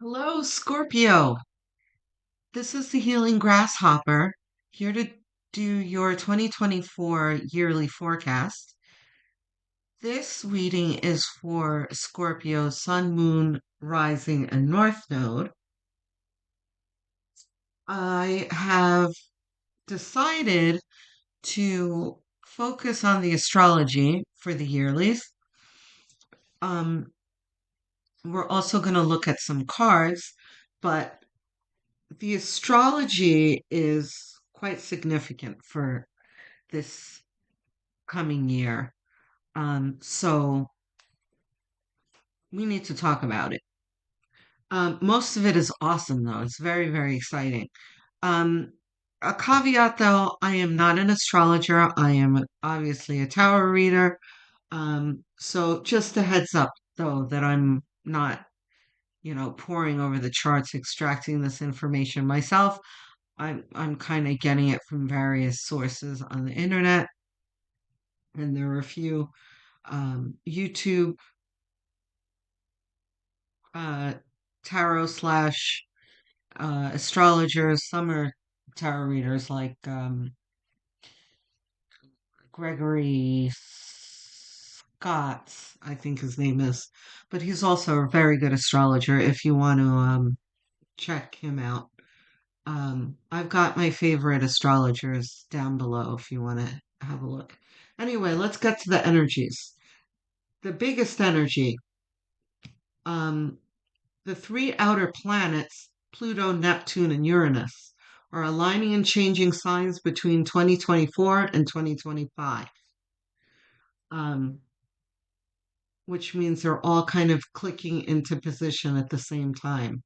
Hello, Scorpio. This is the Healing Grasshopper here to do your 2024 yearly forecast. This reading is for Scorpio Sun, Moon, Rising, and North Node. I have decided to focus on the astrology for the yearlies. Um, we're also going to look at some cards, but the astrology is quite significant for this coming year. So we need to talk about it. Most of it is awesome, though. It's very, very exciting. Um, a caveat, though, I am not an astrologer. I am obviously a tarot reader. So just a heads up, though, that I'm not, poring over the charts, extracting this information myself. I'm kind of getting it from various sources on the internet, and there are a few YouTube uh, tarot slash astrologers. Some are tarot readers, like Gregory Scott, I think his name is. But he's also a very good astrologer if you want to check him out. I've got my favorite astrologers down below if you want to have a look. Anyway, let's get to the energies. The biggest energy, um, the three outer planets, Pluto, Neptune, and Uranus, are aligning and changing signs between 2024 and 2025, um, which means they're all kind of clicking into position at the same time.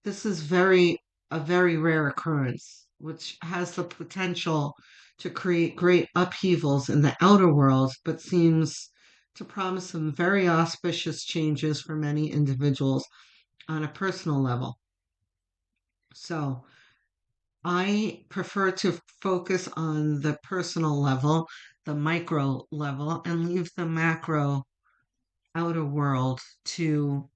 This is a very rare occurrence, which has the potential to create great upheavals in the outer world, but seems to promise some very auspicious changes for many individuals on a personal level. So I prefer to focus on the personal level, the micro level, and leave the macro outer world to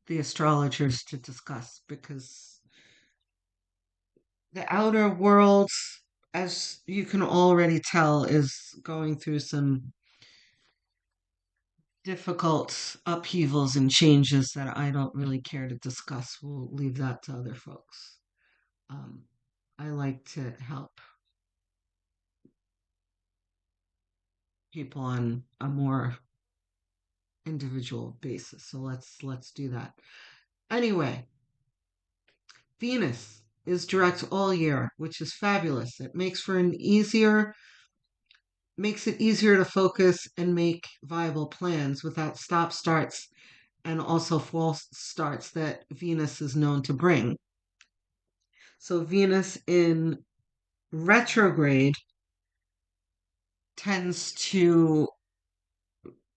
the astrologers to discuss because the outer world, as you can already tell, is going through some difficult upheavals and changes that I don't really care to discuss. We'll leave that to other folks. Um, I like to help people on a more individual basis. So let's do that. Anyway, Venus is direct all year, which is fabulous. It makes it easier to focus and make viable plans without stop starts and also false starts that Venus is known to bring. So Venus in retrograde tends to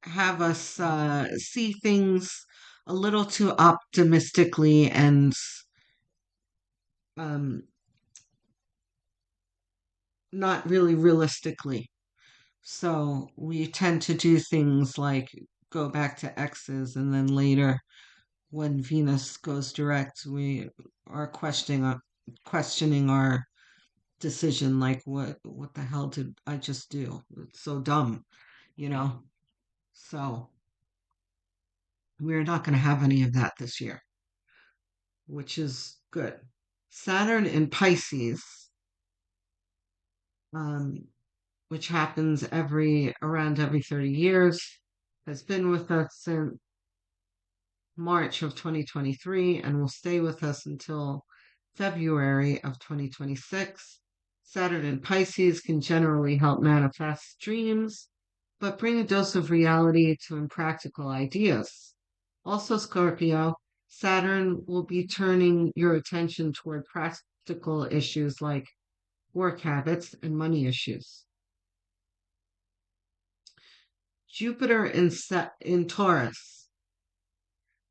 have us see things a little too optimistically and um, not really realistically. So we tend to do things like go back to X's, and then later, when Venus goes direct, we are questioning our decision, like what the hell did I just do? It's so dumb, you know. So we're not going to have any of that this year, which is good. Saturn in Pisces, um, which happens every 30 years, has been with us since March of 2023 and will stay with us until February of 2026. Saturn in Pisces can generally help manifest dreams, but bring a dose of reality to impractical ideas. Also, Scorpio, Saturn will be turning your attention toward practical issues like work habits and money issues. Jupiter in Taurus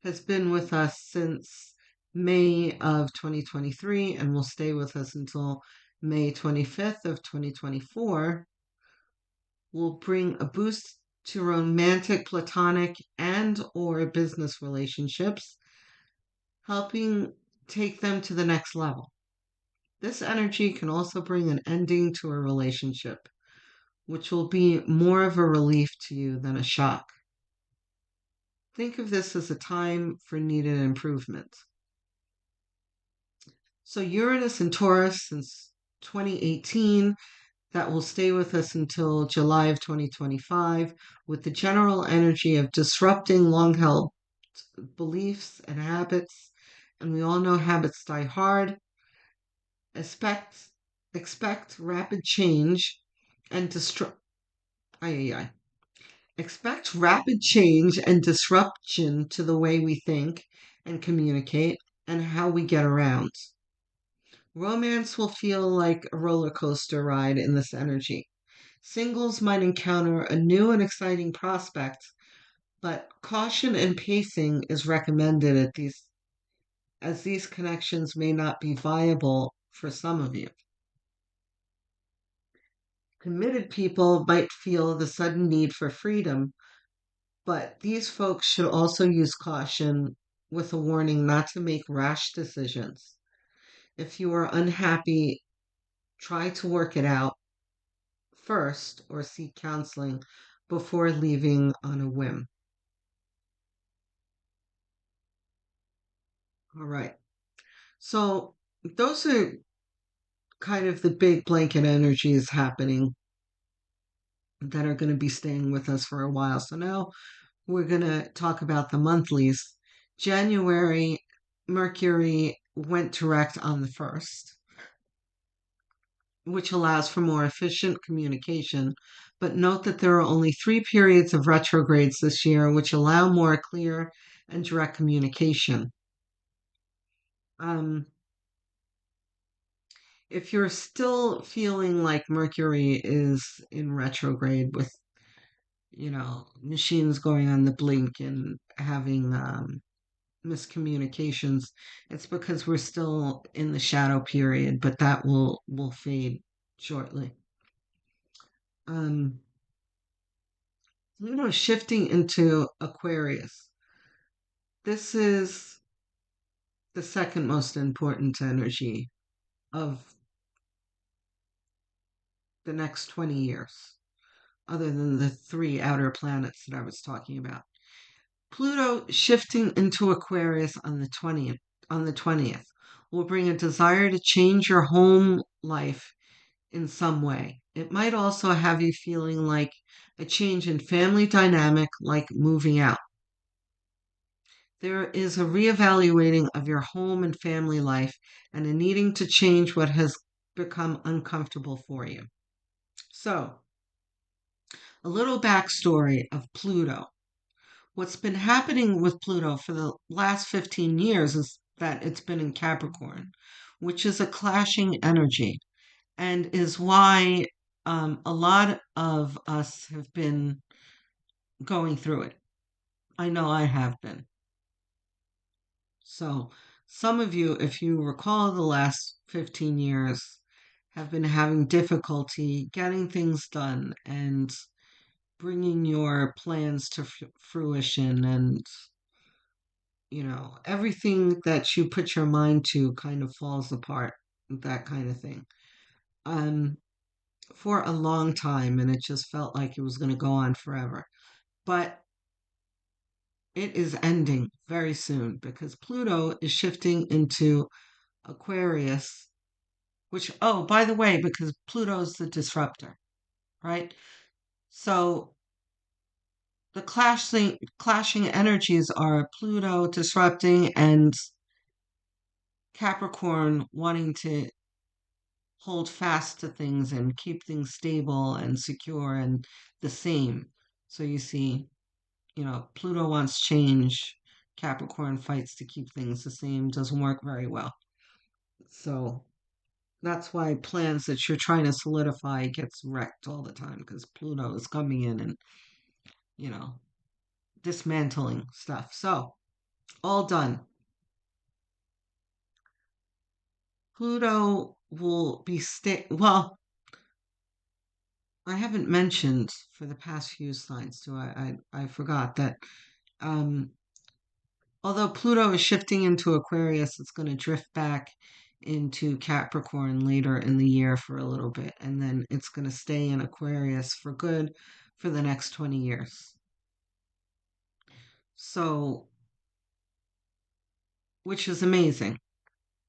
has been with us since May of 2023 and will stay with us until May 25th of 2024, will bring a boost to romantic, platonic, and or business relationships. helping take them to the next level. This energy can also bring an ending to a relationship, which will be more of a relief to you than a shock. Think of this as a time for needed improvement. So, Uranus and Taurus since 2018, that will stay with us until July of 2025, with the general energy of disrupting long held beliefs and habits. And we all know habits die hard. Expect, expect rapid change and expect rapid change and disruption to the way we think and communicate and how we get around. Romance will feel like a roller coaster ride in this energy. Singles might encounter a new and exciting prospect, but caution and pacing is recommended at these as these connections may not be viable for some of you. Committed people might feel the sudden need for freedom, but these folks should also use caution with a warning not to make rash decisions. If you are unhappy, try to work it out first or seek counseling before leaving on a whim. All right. So, those are kind of the big blanket energies happening that are going to be staying with us for a while. So, now we're going to talk about the monthlies. January, Mercury went direct on the 1st, which allows for more efficient communication. But note that there are only 3 periods of retrogrades this year, which allow more clear and direct communication. Um, if you're still feeling like Mercury is in retrograde with, machines going on the blink and having miscommunications, it's because we're still in the shadow period, but that will fade shortly. Um, shifting into Aquarius. This is the second most important energy of the next 20 years, other than the 3 outer planets that I was talking about. Pluto shifting into Aquarius on the 20th will bring a desire to change your home life in some way. It might also have you feeling like a change in family dynamic, like moving out. There is a reevaluating of your home and family life and a needing to change what has become uncomfortable for you. So, a little backstory of Pluto. What's been happening with Pluto for the last 15 years is that it's been in Capricorn, which is a clashing energy and is why a lot of us have been going through it. I know I have been. So, some of you, if you recall the last 15 years, have been having difficulty getting things done and bringing your plans to fruition, and everything that you put your mind to kind of falls apart, that kind of thing. Um, for a long time, and it just felt like it was going to go on forever. But it is ending very soon because Pluto is shifting into Aquarius, which, oh, by the way, because Pluto's the disruptor, right? So the clashing energies are Pluto disrupting and Capricorn wanting to hold fast to things and keep things stable and secure and the same. So you see, Pluto wants change. Capricorn fights to keep things the same, doesn't work very well. So that's why plans that you're trying to solidify gets wrecked all the time because Pluto is coming in and, you know, dismantling stuff. So, all done. Pluto will be well, I haven't mentioned for the past few slides, so I forgot that um Although Pluto is shifting into Aquarius, it's going to drift back into Capricorn later in the year for a little bit, and then it's going to stay in Aquarius for good for the next 20 years. So, which is amazing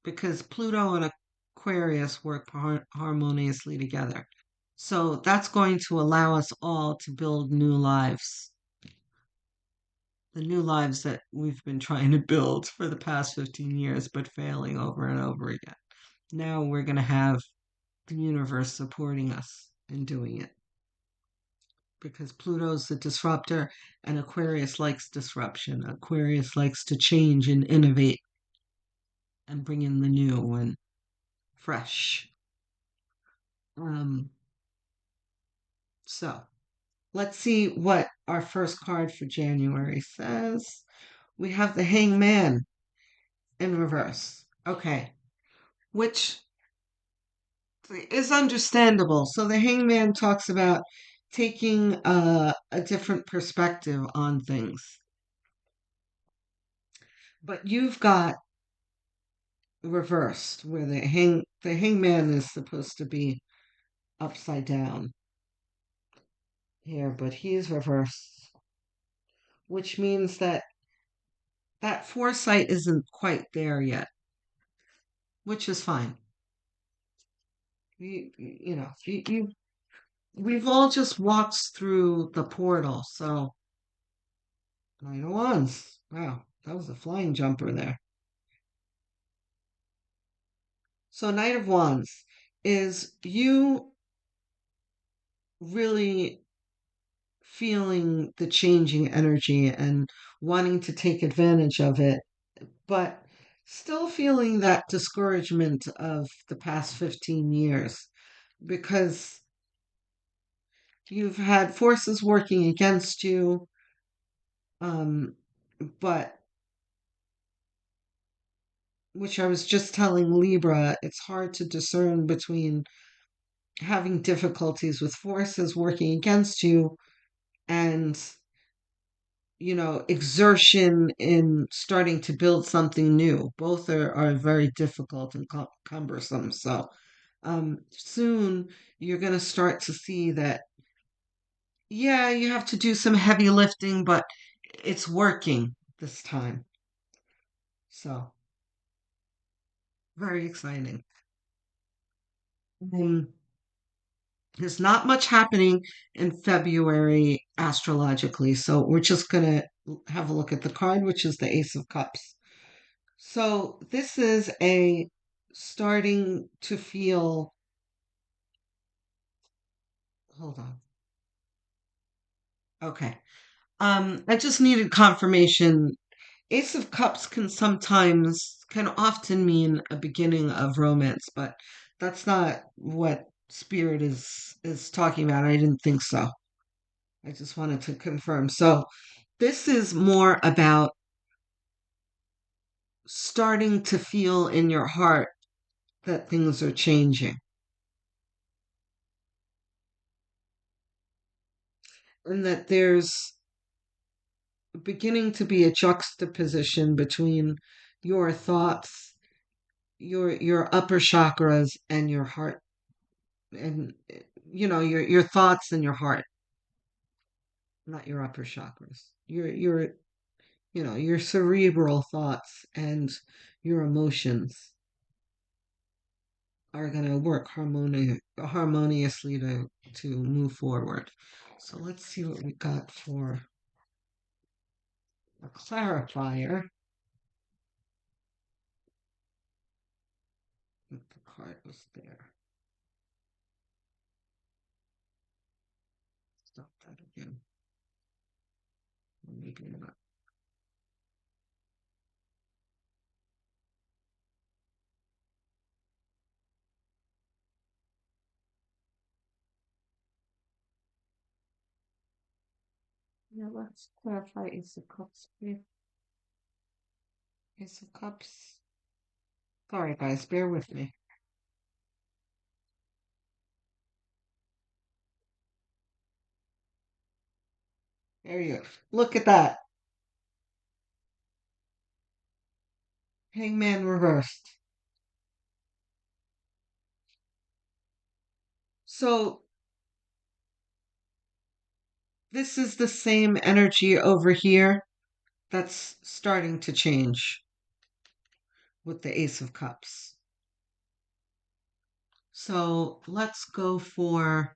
because Pluto and Aquarius work harmoniously together. So, that's going to allow us all to build new lives, the new lives that we've been trying to build for the past 15 years, but failing over and over again. Now we're going to have the universe supporting us in doing it because Pluto's the disruptor and Aquarius likes disruption. Aquarius likes to change and innovate and bring in the new and fresh. Um, so let's see what our first card for January says. We have the Hangman in reverse. Okay, which is understandable. So the Hangman talks about taking a different perspective on things. But you've got reversed where the hangman is supposed to be upside down here, but he's reversed, which means that that foresight isn't quite there yet, which is fine. We've all just walked through the portal, so Nine of Wands. Wow, that was a flying jumper there. So Knight of Wands is you really feeling the changing energy and wanting to take advantage of it, but still feeling that discouragement of the past 15 years because you've had forces working against you, um, but which I was just telling Libra, it's hard to discern between having difficulties with forces working against you and exertion in starting to build something new. Both are very difficult and cumbersome. So soon you're going to start to see that, yeah, you have to do some heavy lifting, but it's working this time. So very exciting. Um, there's not much happening in February astrologically, so we're just going to have a look at the card, which is the Ace of Cups. So this is a starting to feel, hold on. Okay. I just needed confirmation. Ace of Cups can often mean a beginning of romance, but that's not what Spirit is talking about. I didn't think so. I just wanted to confirm. So this is more about starting to feel in your heart that things are changing and that there's beginning to be a juxtaposition between your thoughts, your upper chakras and your heart, and your thoughts and your heart, not your upper chakras. Your cerebral thoughts and your emotions are going to work harmoniously to move forward. So let's see what we got for a clarifier. If the card was there. Stop that again. Maybe not. Yeah, let's clarify Ace of Cups, please. Ace of Cups. Sorry, guys, bear with me. There you go. Look at that. Hangman reversed. So this is the same energy over here that's starting to change with the Ace of Cups. So let's go for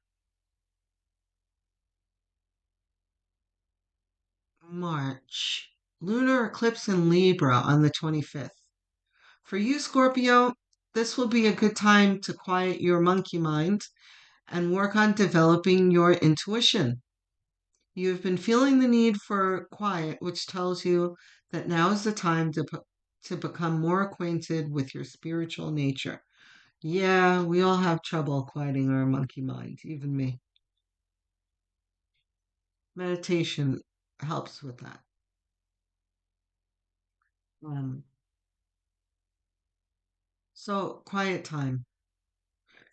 March. Lunar eclipse in Libra on the 25th. For you, Scorpio, this will be a good time to quiet your monkey mind and work on developing your intuition. You've been feeling the need for quiet, which tells you that now is the time to become more acquainted with your spiritual nature. Yeah, we all have trouble quieting our monkey mind, even me. Meditation helps with that. Um, so, quiet time.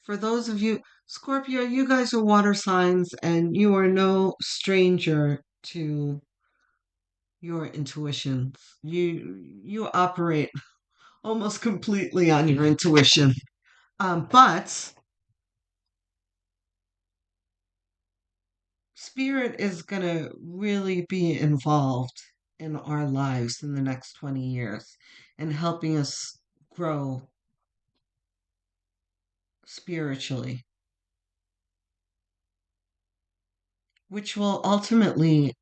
For those of you, Scorpio, you guys are water signs and you are no stranger to your intuitions. You operate almost completely on your intuition. But spirit is going to really be involved in our lives in the next 20 years and helping us grow spiritually, which will ultimately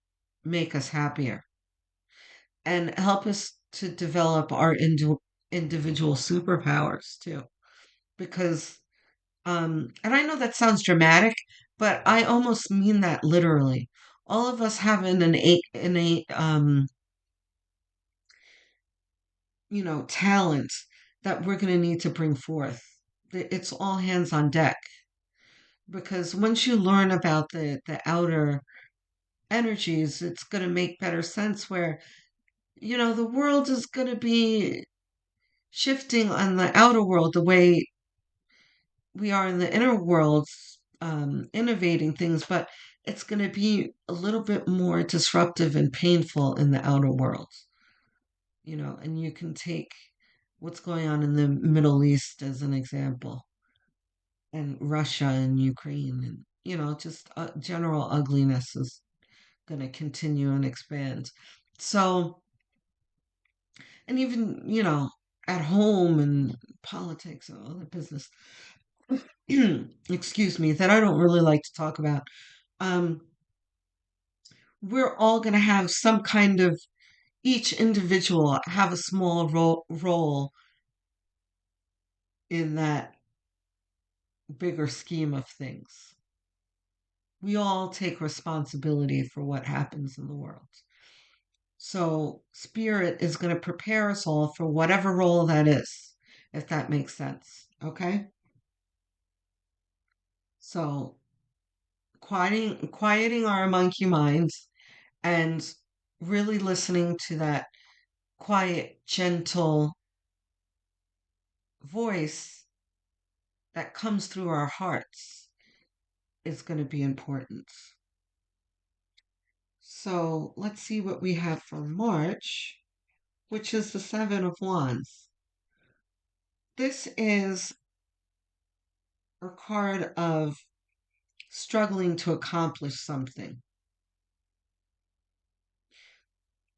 make us happier and help us to develop our individual superpowers too. Because, and I know that sounds dramatic, but I almost mean that literally. All of us have an innate talent that we're going to need to bring forth. It's all hands on deck because once you learn about the outer energies, it's going to make better sense where, the world is going to be shifting on the outer world the way we are in the inner world, innovating things, but it's going to be a little bit more disruptive and painful in the outer world, and you can take what's going on in the Middle East as an example, and Russia and Ukraine, and just general ugliness is going to continue and expand. So, and even at home and politics and all the business, excuse me, that I don't really like to talk about. Um, we're all going to have some kind of each individual have a small role in that bigger scheme of things. We all take responsibility for what happens in the world. So, spirit is going to prepare us all for whatever role that is, if that makes sense. Okay? So, quieting our monkey minds and really listening to that quiet, gentle voice that comes through our hearts is going to be important. So let's see what we have for March, which is the Seven of Wands. This is a card of struggling to accomplish something,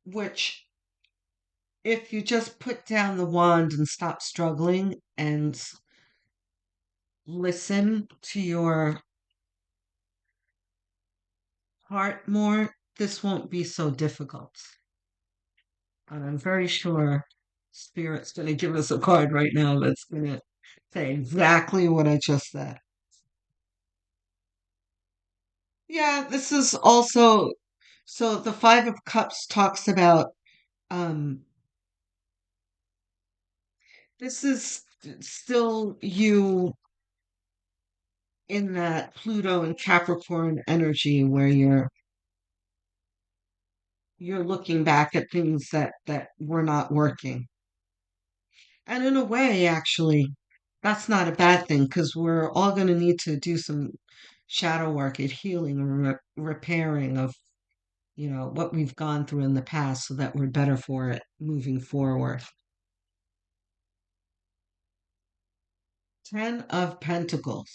which, if you just put down the wand and stop struggling and listen to your heart more, this won't be so difficult. And I'm very sure Spirit's going to give us a card right now that's going to say exactly what I just said. Yeah, this is also, so the Five of Cups talks about, um, this is still you in that Pluto and Capricorn energy where you're looking back at things that were not working. And in a way, actually, that's not a bad thing because we're all going to need to do some shadow work at healing or repairing of, what we've gone through in the past so that we're better for it moving forward. Ten of Pentacles.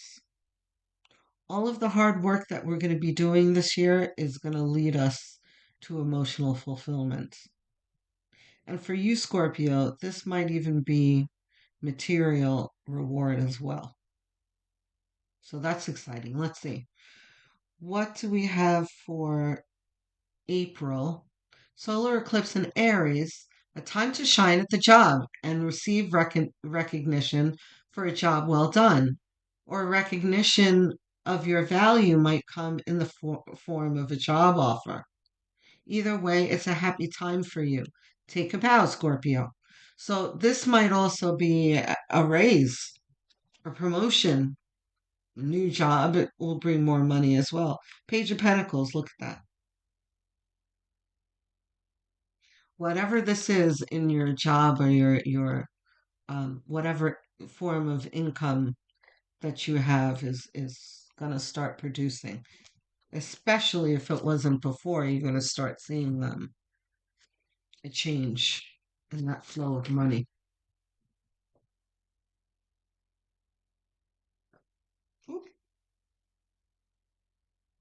All of the hard work that we're going to be doing this year is going to lead us to emotional fulfillment. And for you, Scorpio, this might even be material reward as well. So that's exciting. Let's see. What do we have for April? Solar eclipse in Aries, a time to shine at the job and receive recognition for a job well done, or recognition of your value might come in the form of a job offer. Either way, it's a happy time for you. Take a bow, Scorpio. So this might also be a raise, a promotion, a new job. It will bring more money as well. Page of Pentacles, look at that. Whatever this is in your job or your whatever form of income that you have is going to start producing. Especially if it wasn't before, you're going to start seeing a change in that flow of money.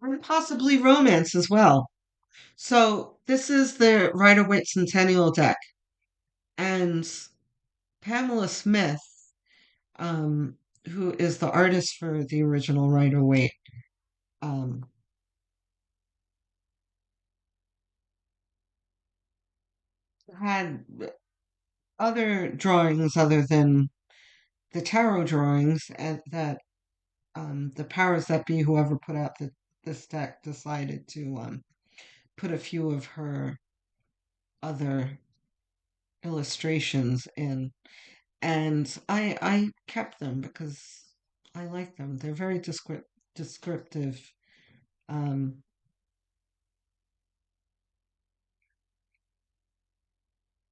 And possibly romance as well. So this is the Rider-Waite Centennial deck, and Pamela Smith, um, who is the artist for the original Rider-Waite, um, had other drawings other than the tarot drawings, and that the powers that be, whoever put out this deck, decided to put a few of her other illustrations in, and I kept them because I like them. They're very descriptive. Um,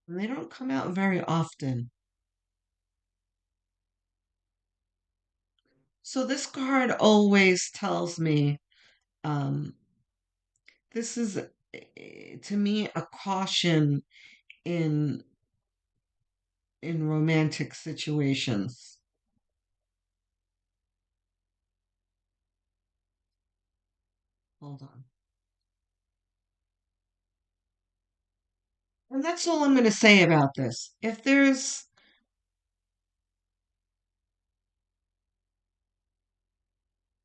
they don't come out very often. So this card always tells me um, this is to me a caution in romantic situations. Hold on. And that's all I'm going to say about this. If there's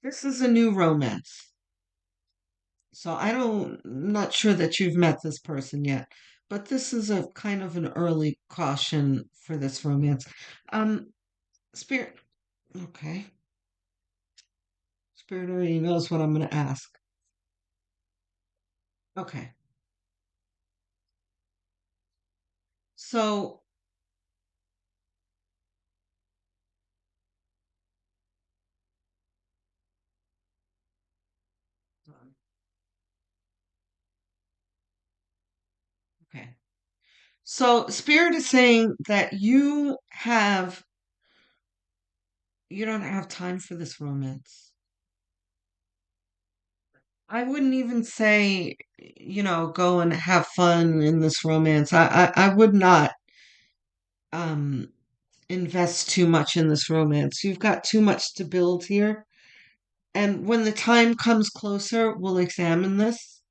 this is a new romance. So I'm not sure that you've met this person yet, but this is a kind of an early caution for this romance. Um, Spirit, okay. Spirit already knows what I'm going to ask. Okay. So, okay. So, Spirit is saying that you don't have time for this romance. I wouldn't even say, go and have fun in this romance. I would not um invest too much in this romance. You've got too much to build here. And when the time comes closer, we'll examine this.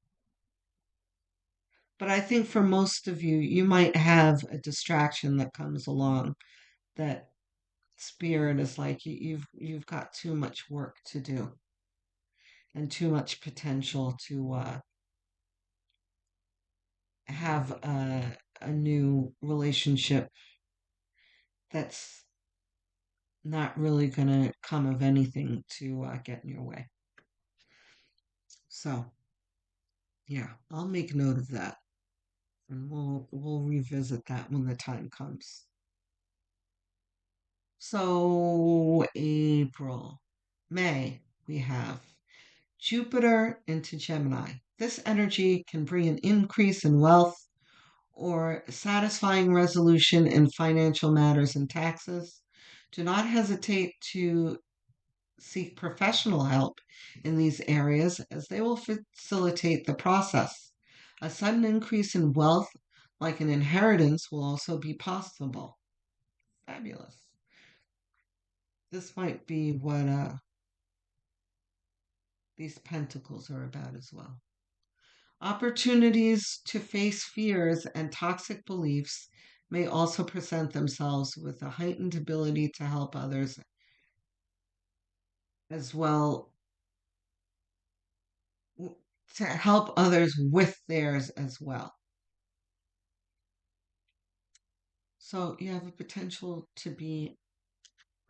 But I think for most of you, you might have a distraction that comes along that spirit is like you've got too much work to do and too much potential to have a new relationship that's not really going to come of anything to get in your way. So, yeah, I'll make note of that, and we'll revisit that when the time comes. So, April, May, we have Jupiter into Gemini. This energy can bring an increase in wealth or satisfying resolution in financial matters and taxes. Do not hesitate to seek professional help in these areas as they will facilitate the process. A sudden increase in wealth, like an inheritance, will also be possible. Fabulous. This might be what these pentacles are about as well. Opportunities to face fears and toxic beliefs may also present themselves with a heightened ability to help others as well, to help others with theirs as well. So you have a potential to be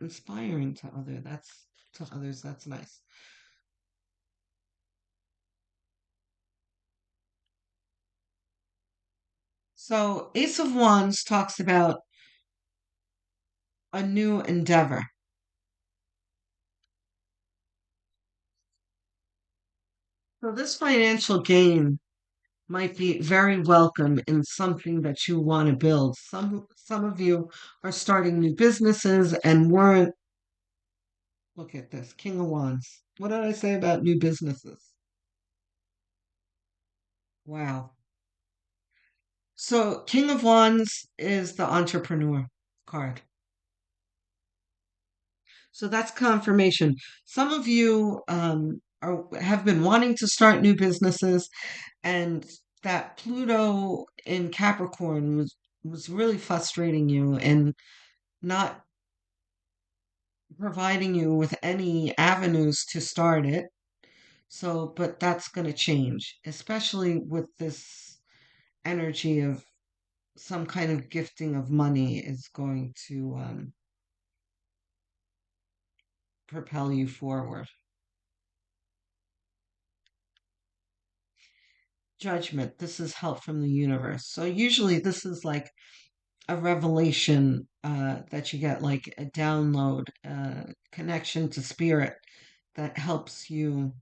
inspiring to others. That's nice. So Ace of Wands talks about a new endeavor. So this financial gain might be very welcome in something that you want to build. Some of you are starting new businesses and weren't. Look at this, King of Wands. What did I say about new businesses? Wow. So King of Wands is the entrepreneur card. So that's confirmation. Some of you have been wanting to start new businesses, and that Pluto in Capricorn was really frustrating you and not providing you with any avenues to start it. So, but that's going to change, especially with this energy of some kind of gifting of money is going to propel you forward. Judgment. This is help from the universe. So usually this is like a revelation that you get, like a download, connection to spirit that helps you,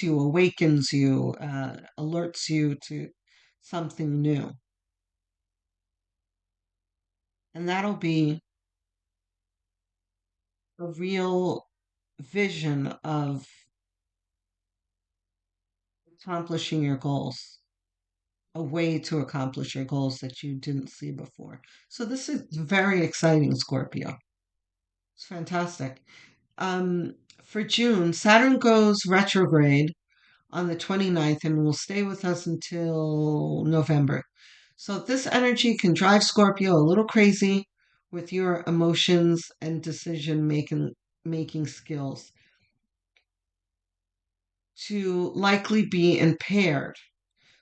awakens you, alerts you to something new. And that'll be a real vision of accomplishing your goals, a way to accomplish your goals that you didn't see before. So this is very exciting, Scorpio. It's fantastic. For June, Saturn goes retrograde on the 29th and will stay with us until November. So this energy can drive Scorpio a little crazy with your emotions and decision making skills to likely be impaired.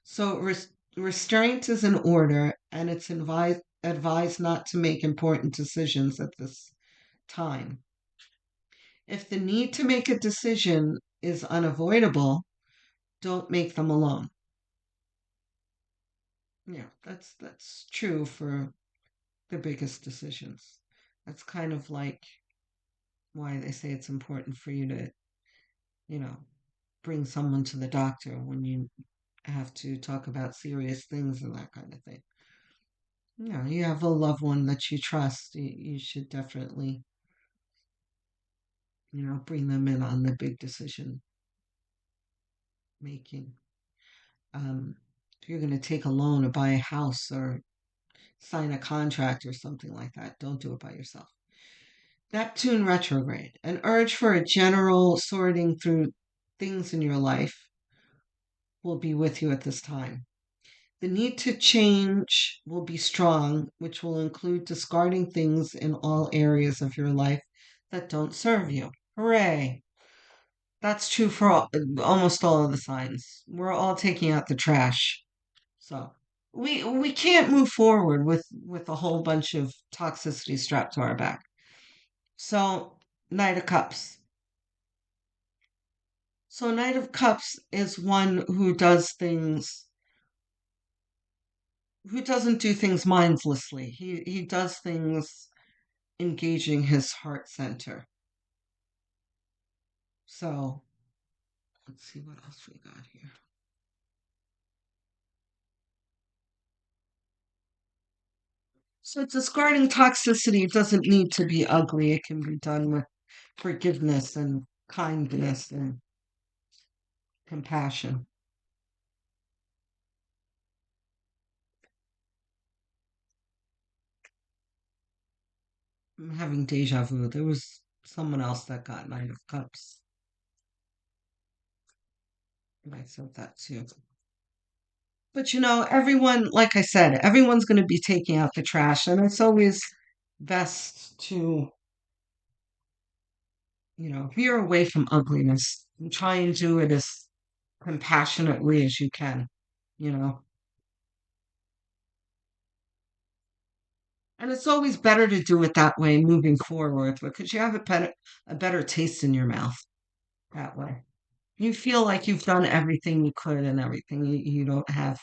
So restraint is in order, and it's advised not to make important decisions at this time. If the need to make a decision is unavoidable, don't make them alone. Yeah, that's true for the biggest decisions. That's kind of like why they say it's important for you to, you know, bring someone to the doctor when you have to talk about serious things and that kind of thing. You have a loved one that you trust. You should definitely, bring them in on the big decision making. If you're going to take a loan or buy a house or sign a contract or something like that, don't do it by yourself. Neptune retrograde, an urge for a general sorting through things in your life will be with you at this time. The need to change will be strong, which will include discarding things in all areas of your life that don't serve you. Hooray! That's true for almost all of the signs. We're all taking out the trash. So we can't move forward with a whole bunch of toxicity strapped to our back. So Knight of Cups. So Knight of Cups is one who doesn't do things mindlessly. He does things engaging his heart center. So let's see what else we got here. So discarding toxicity doesn't need to be ugly. It can be done with forgiveness and kindness and compassion. I'm having deja vu. There was someone else that got Nine of Cups. And I said that too. But everyone, like I said, everyone's going to be taking out the trash, and it's always best to, veer away from ugliness and try and do it as compassionately as you can, you know. And it's always better to do it that way moving forward because you have a better taste in your mouth that way. You feel like you've done everything you could and everything. You don't have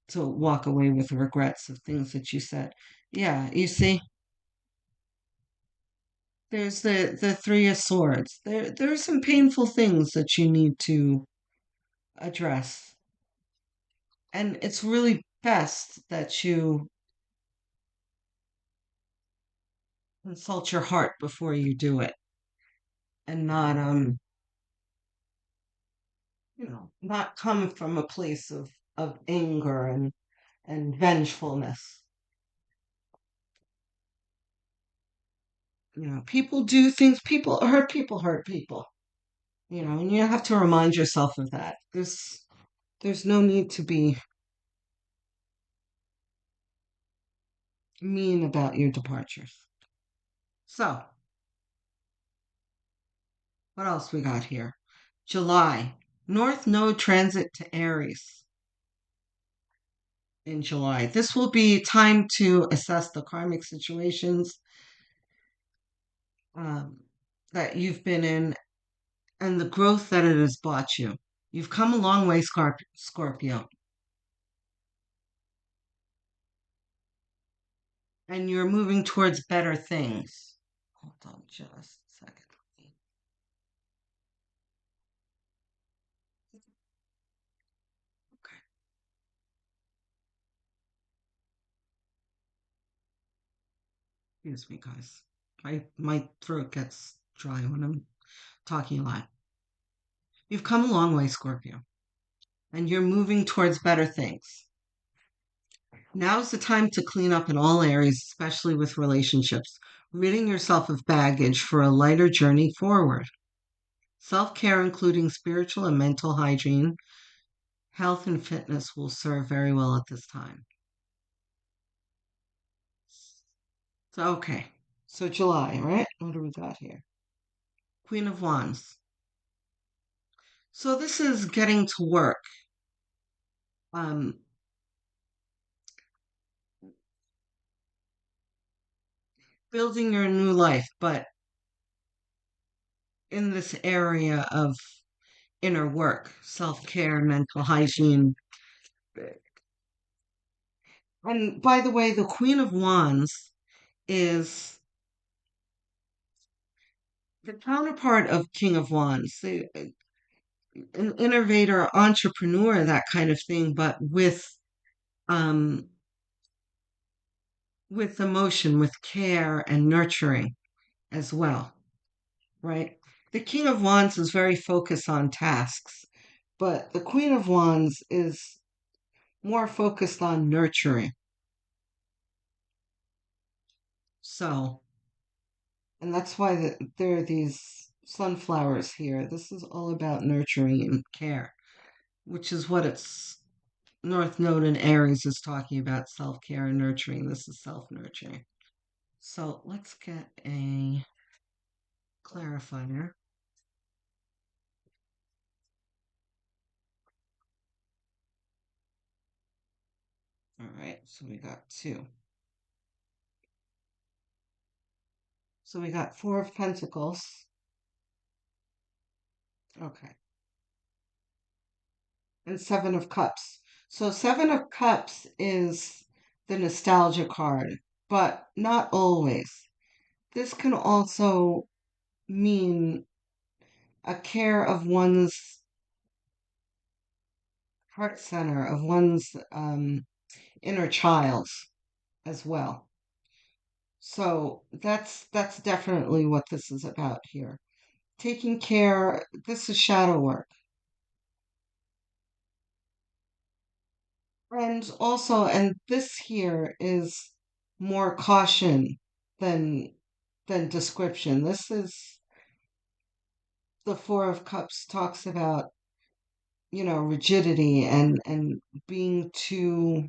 to walk away with regrets of things that you said. Yeah, you see, there's the Three of Swords. There are some painful things that you need to address. And it's really best that you consult your heart before you do it and not come from a place of anger and vengefulness. People do things, people hurt people, and you have to remind yourself of that. There's no need to be mean about your departures. So, what else we got here? July. North Node transit to Aries in July. This will be time to assess the karmic situations um, that you've been in and the growth that it has brought you. You've come a long way, Scorpio, and you're moving towards better things. Hold on just a second. Okay, excuse me, guys. My throat gets dry when I'm talking a lot. You've come a long way, Scorpio, and you're moving towards better things. Now's the time to clean up in all areas, especially with relationships, ridding yourself of baggage for a lighter journey forward. Self care, including spiritual and mental hygiene, health, and fitness, will serve very well at this time. So, okay. So, July, right? What do we got here? Queen of Wands. So, this is getting to work, um, building your new life, but in this area of inner work, self care, mental hygiene. And by the way, the Queen of Wands is the counterpart of King of Wands, an innovator, entrepreneur, that kind of thing, but um, with emotion, with care and nurturing as well, right? The King of Wands is very focused on tasks, but the Queen of Wands is more focused on nurturing. So, and that's why there are these sunflowers here. This is all about nurturing and care, which is what it's North Node in Aries is talking about, self care and nurturing. This is self nurturing. So let's get a clarifier. All right, so we got two. So we got Four of Pentacles. Okay. And Seven of Cups. So Seven of Cups is the nostalgia card, but not always. This can also mean a care of one's heart center, of one's inner child as well. So that's definitely what this is about here. Taking care, this is shadow work. And this here is more caution than than description. This is the Four of Cups talks about, rigidity and being too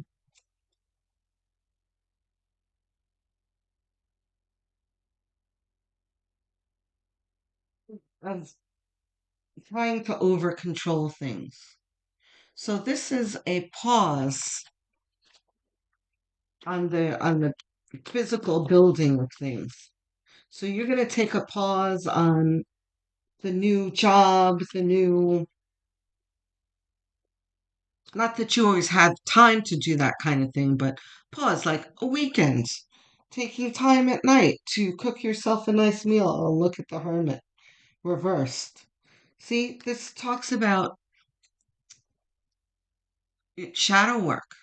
of trying to over control things. So this is a pause on the physical building of things. So you're going to take a pause on the new job, the new, not that you always have time to do that kind of thing, but pause like a weekend, taking time at night to cook yourself a nice meal. Oh, look at the hermit reversed. See, this talks about shadow work,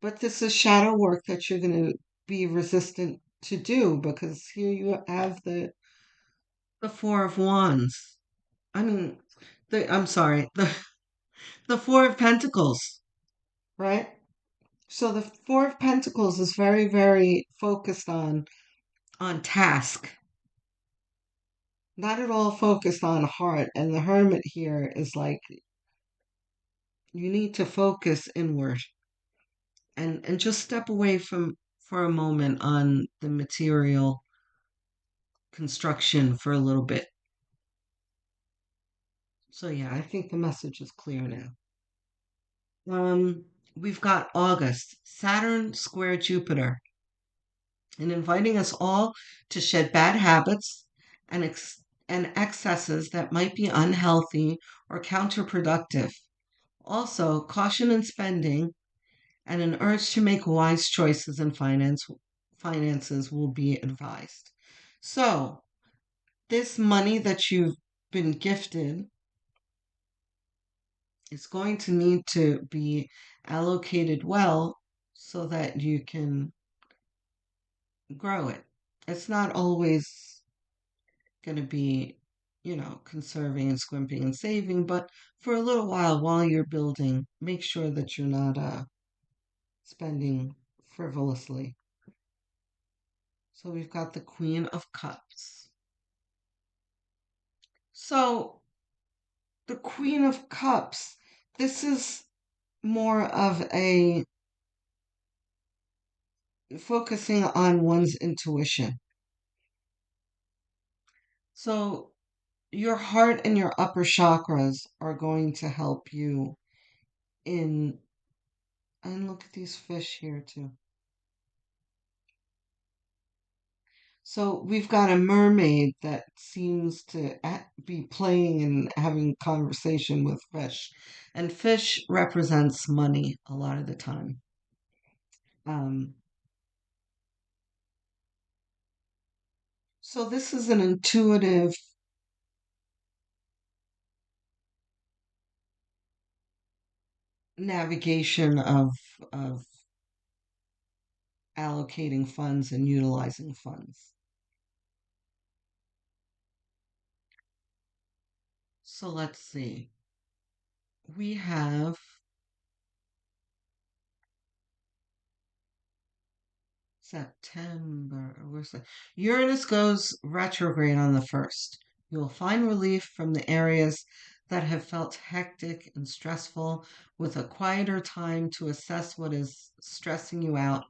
but this is shadow work that you're going to be resistant to do because here you have the Four of Wands. I mean, I'm sorry, the Four of Pentacles, right? So the Four of Pentacles is very, very focused on task, not at all focused on heart. And the Hermit here is like you need to focus inward and just step away from for a moment on the material construction for a little bit. So yeah, I think the message is clear now. Um, we've got August, Saturn square Jupiter, and inviting us all to shed bad habits and and excesses that might be unhealthy or counterproductive. Also, caution in spending and an urge to make wise choices in finances will be advised. So, this money that you've been gifted is going to need to be allocated well so that you can grow it. It's not always going to be, conserving and squimping and saving, but for a little while you're building, make sure that you're not spending frivolously. So we've got the Queen of Cups. So the Queen of Cups, this is more of a focusing on one's intuition. So your heart and your upper chakras are going to help you in, and look at these fish here too. So we've got a mermaid that seems to be playing and having conversation with fish. And fish represents money a lot of the time. Um, so this is an intuitive navigation of allocating funds and utilizing funds. So let's see. We have September. Where's that? Uranus goes retrograde on the 1st. You will find relief from the areas that have felt hectic and stressful with a quieter time to assess what is stressing you out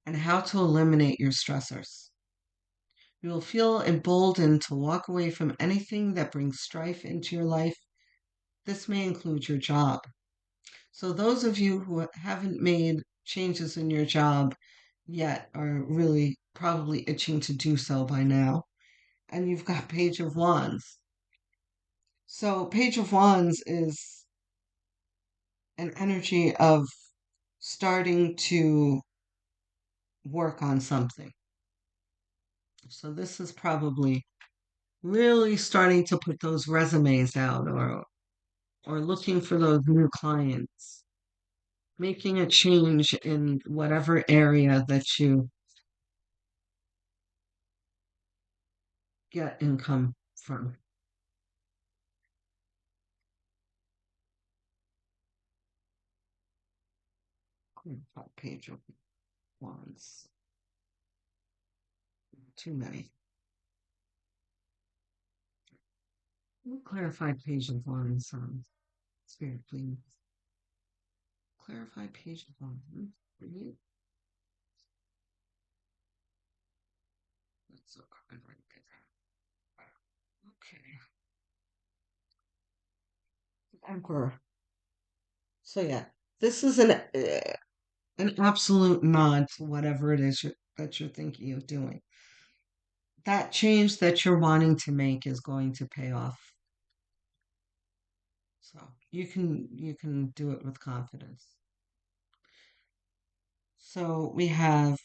and how to eliminate your stressors. You will feel emboldened to walk away from anything that brings strife into your life. This may include your job. So, those of you who haven't made changes in your job yet are really probably itching to do so by now. And you've got Page of Wands. So, Page of Wands is an energy of starting to work on something. So, this is probably really starting to put those resumes out or looking for those new clients, making a change in whatever area that you get income from. Page of Wands. Too many. Clarify page of one, son. Spirit, please. Clarify page of one. Read. That's a card right there. Okay. Emperor. So yeah, this is an absolute nod to whatever it is that you're thinking of doing. That change that you're wanting to make is going to pay off. So you can do it with confidence. So we have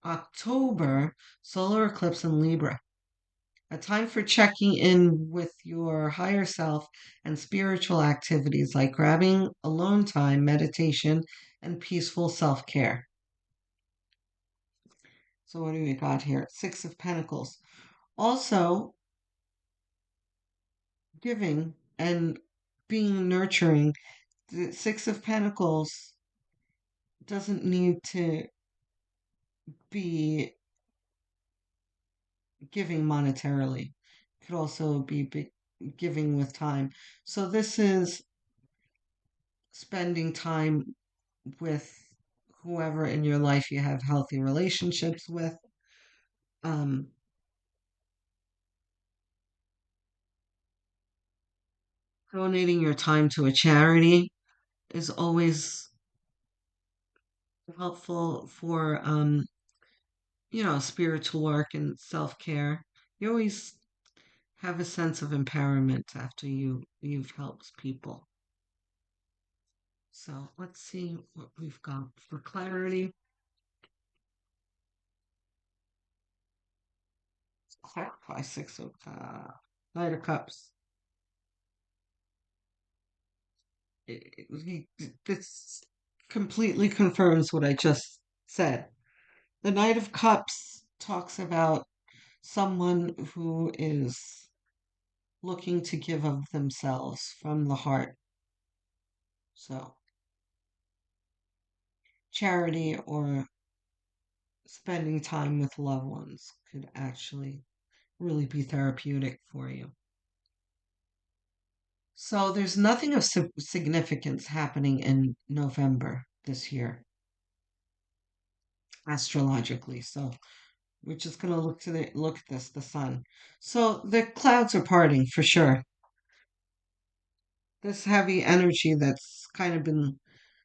October solar eclipse in Libra. A time for checking in with your higher self and spiritual activities like grabbing alone time, meditation, and peaceful self care. So, what do we got here? Six of Pentacles. Also, giving and being nurturing. The Six of Pentacles doesn't need to be giving monetarily, it could also be giving with time. So, this is spending time with whoever in your life you have healthy relationships with. Um, Donating your time to a charity is always helpful for spiritual work and self-care. You always have a sense of empowerment after you've helped people. So let's see what we've got for clarity. Clarify six of Knight of Cups. This completely confirms what I just said. The Knight of Cups talks about someone who is looking to give of themselves from the heart. So, charity or spending time with loved ones could actually really be therapeutic for you. So, there's nothing of significance happening in November this year, astrologically. So, we're just going to look at the sun. So, the clouds are parting for sure. This heavy energy that's kind of been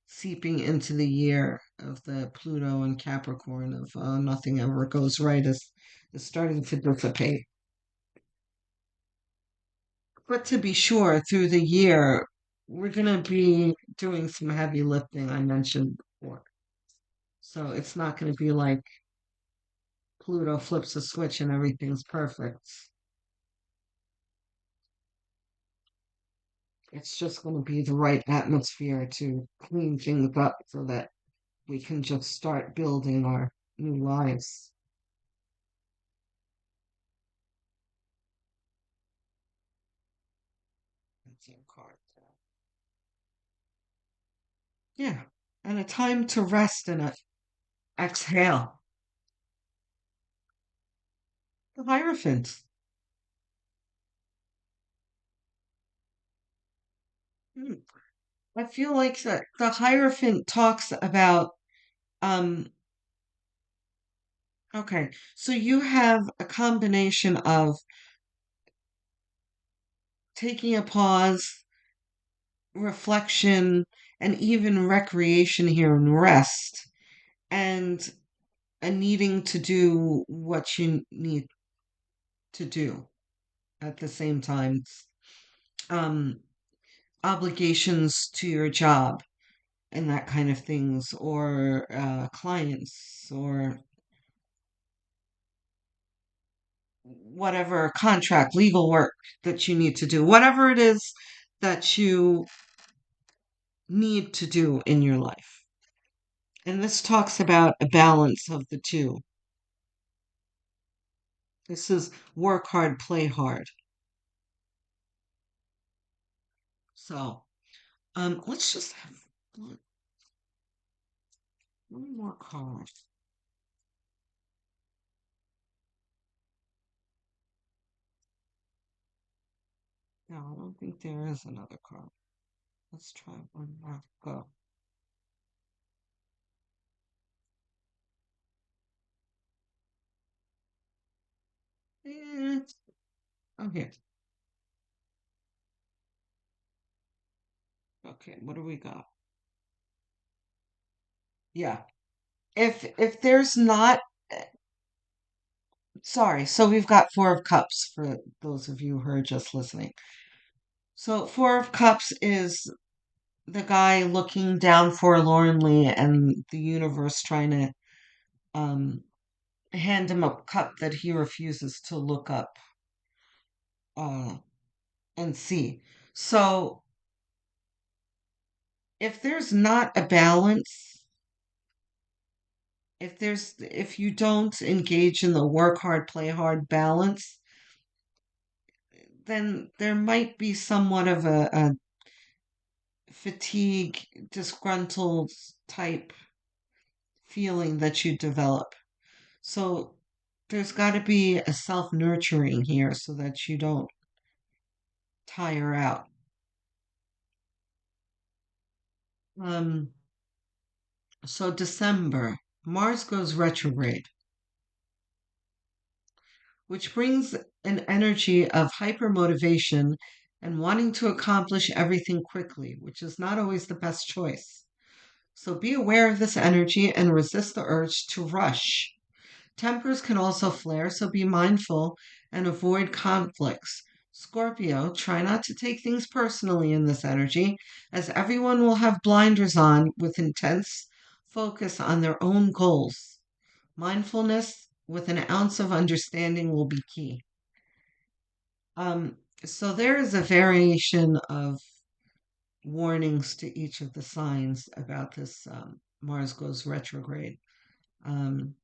seeping into the year of the Pluto and Capricorn of nothing ever goes right is starting to dissipate. But to be sure, through the year, we're going to be doing some heavy lifting, I mentioned before. So it's not going to be like Pluto flips a switch and everything's perfect. It's just going to be the right atmosphere to clean things up so that we can just start building our new lives. That's our card. Yeah. And a time to rest and exhale. The Hierophant. Hmm. I feel like the Hierophant talks about, um, okay, so you have a combination of taking a pause, reflection, and even recreation here and rest, and a needing to do what you need to do at the same time. Um, Obligations to your job and that kind of things, or clients, or whatever contract, legal work that you need to do, whatever it is that you need to do in your life. And this talks about a balance of the two. This is work hard, play hard. So, let's just have one more card. No, I don't think there is another card. Let's try one more. Go. Eh, okay. Okay, what do we got? Yeah. If there's not sorry, so we've got Four of Cups for those of you who are just listening. So Four of Cups is the guy looking down forlornly and the universe trying to um hand him a cup that he refuses to look up uh and see. So if there's not a balance, if you don't engage in the work hard, play hard balance, then there might be somewhat of a fatigue, disgruntled type feeling that you develop. So there's got to be a self nurturing here so that you don't tire out. Um, so December, Mars goes retrograde, which brings an energy of hyper motivation and wanting to accomplish everything quickly, which is not always the best choice. So be aware of this energy and resist the urge to rush. Tempers can also flare, so be mindful and avoid conflicts. Scorpio, try not to take things personally in this energy, as everyone will have blinders on with intense focus on their own goals. Mindfulness with an ounce of understanding will be key. Um, so there is a variation of warnings to each of the signs about this Mars goes retrograde. Um,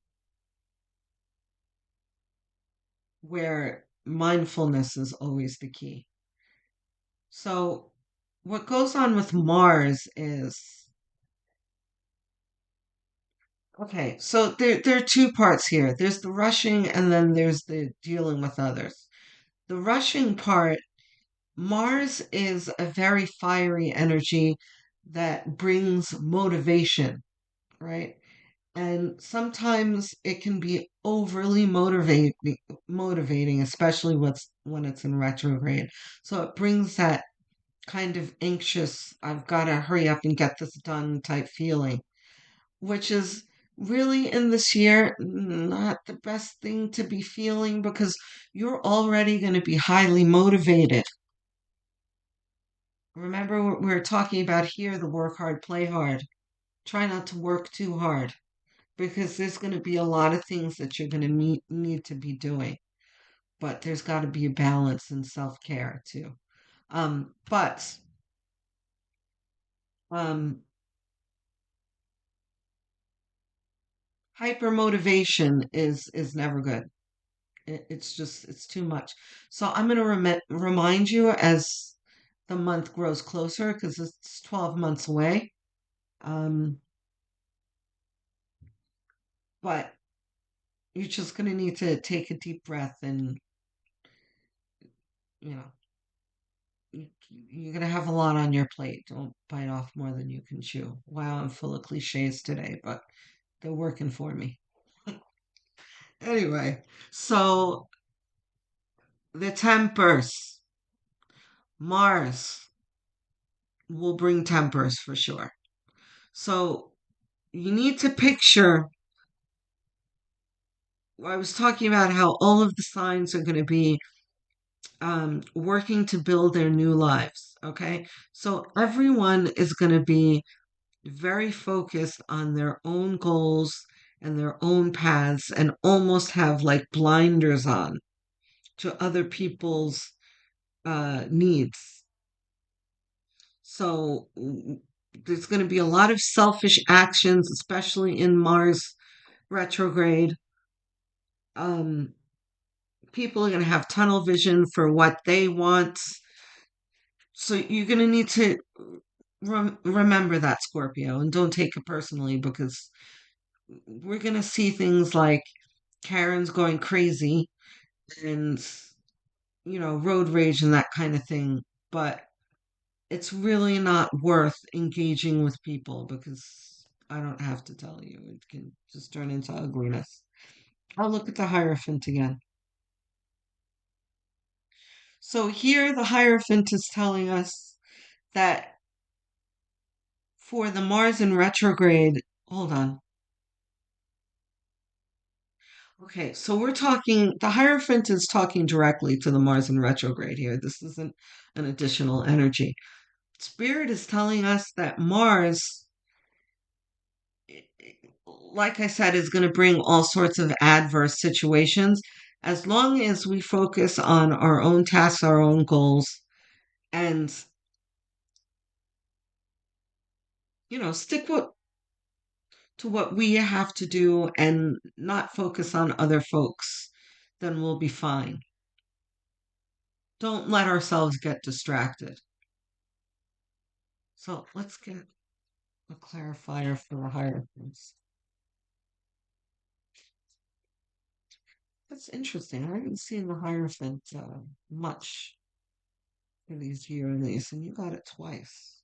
where mindfulness is always the key. So, what goes on with Mars is okay, so there are two parts here there's the rushing, and then there's the dealing with others. The rushing part, Mars is a very fiery energy that brings motivation, right? And sometimes it can be overly motivating, especially when it's in retrograde. So it brings that kind of anxious, I've got to hurry up and get this done type feeling, which is really in this year not the best thing to be feeling because you're already going to be highly motivated. Remember, we're talking about here the work hard, play hard. Try not to work too hard because there's going to be a lot of things that you're going to need to be doing, but there's got to be a balance and self care too. But um, hyper motivation is never good. It's just it's too much. So I'm going to remind you as the month grows closer because it's 12 months away. Um, but you're just going to need to take a deep breath and you know you're going to have a lot on your plate. Don't bite off more than you can chew. Wow, I'm full of cliches today, but they're working for me. Anyway, so the tempers, Mars will bring tempers for sure. So you need to picture. I was talking about how all of the signs are going to be working to build their new lives. Okay. So everyone is going to be very focused on their own goals and their own paths and almost have like blinders on to other people's needs. So there's going to be a lot of selfish actions, especially in Mars retrograde. Um, People are going to have tunnel vision for what they want. So you're going to need to remember that, Scorpio, and don't take it personally because we're going to see things like Karen's going crazy and road rage and that kind of thing. But it's really not worth engaging with people because I don't have to tell you. It can just turn into ugliness. I'll look at the Hierophant again. So here the Hierophant is telling us that for the Mars in retrograde, hold on. Okay, so the Hierophant is talking directly to the Mars in retrograde here. This isn't an additional energy. Spirit is telling us that Mars, like I said, is going to bring all sorts of adverse situations as long as we focus on our own tasks, our own goals, and, stick to what we have to do and not focus on other folks, then we'll be fine. Don't let ourselves get distracted. So let's get a clarifier for the Hierophants. That's interesting. I haven't seen the Hierophant much for these yearlies, and you got it twice.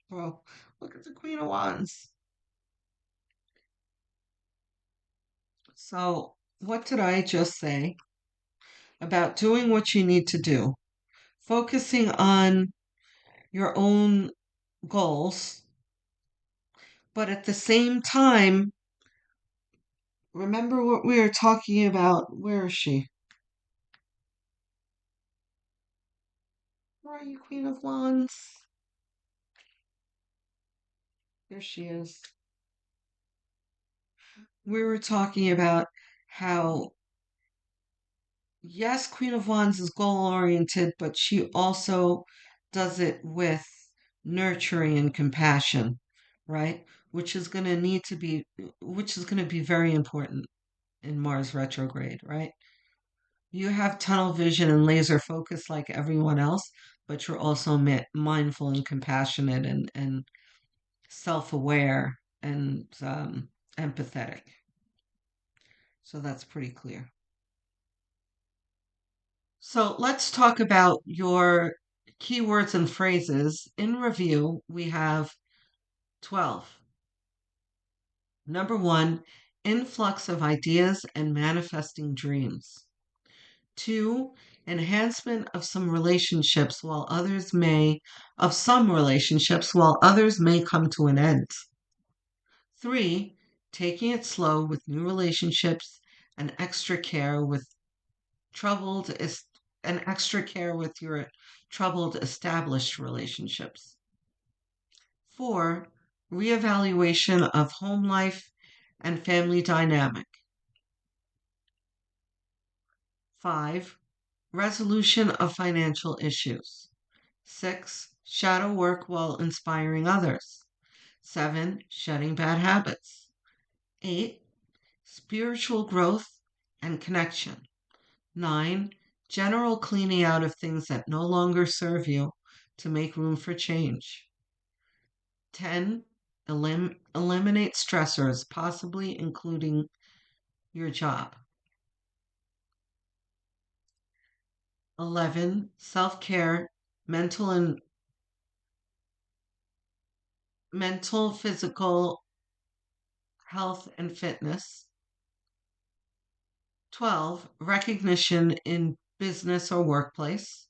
Well, look at the Queen of Wands. So, what did I just say about doing what you need to do? Focusing on your own goals, but at the same time, remember what we were talking about. Where is she? Where are you, Queen of Wands? There she is. We were talking about how, yes, Queen of Wands is goal oriented, but she also does it with nurturing and compassion, right? Which is going to be very important in Mars retrograde, right? You have tunnel vision and laser focus like everyone else, but you're also mindful and compassionate and self aware and empathetic. So that's pretty clear. So let's talk about your keywords and phrases. In review, we have 12. Number 1, influx of ideas and manifesting dreams. 2, enhancement of some relationships while others may come to an end. 3, taking it slow with new relationships and extra care with troubled is and extra care with your troubled established relationships. 4, reevaluation of home life and family dynamic. 5, resolution of financial issues. 6, shadow work while inspiring others. 7, shedding bad habits. 8, spiritual growth and connection. 9, general cleaning out of things that no longer serve you to make room for change. 10, eliminate stressors, possibly including your job. 11, self-care, mental, physical health and fitness. 12, recognition in business or workplace.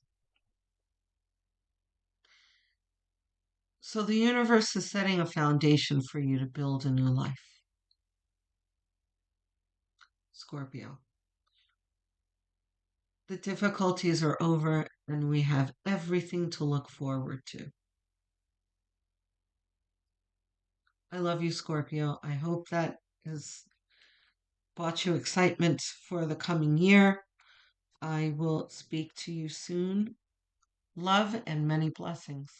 So the universe is setting a foundation for you to build a new life. Scorpio. The difficulties are over and we have everything to look forward to. I love you, Scorpio. I hope that has brought you excitement for the coming year. I will speak to you soon. Love and many blessings.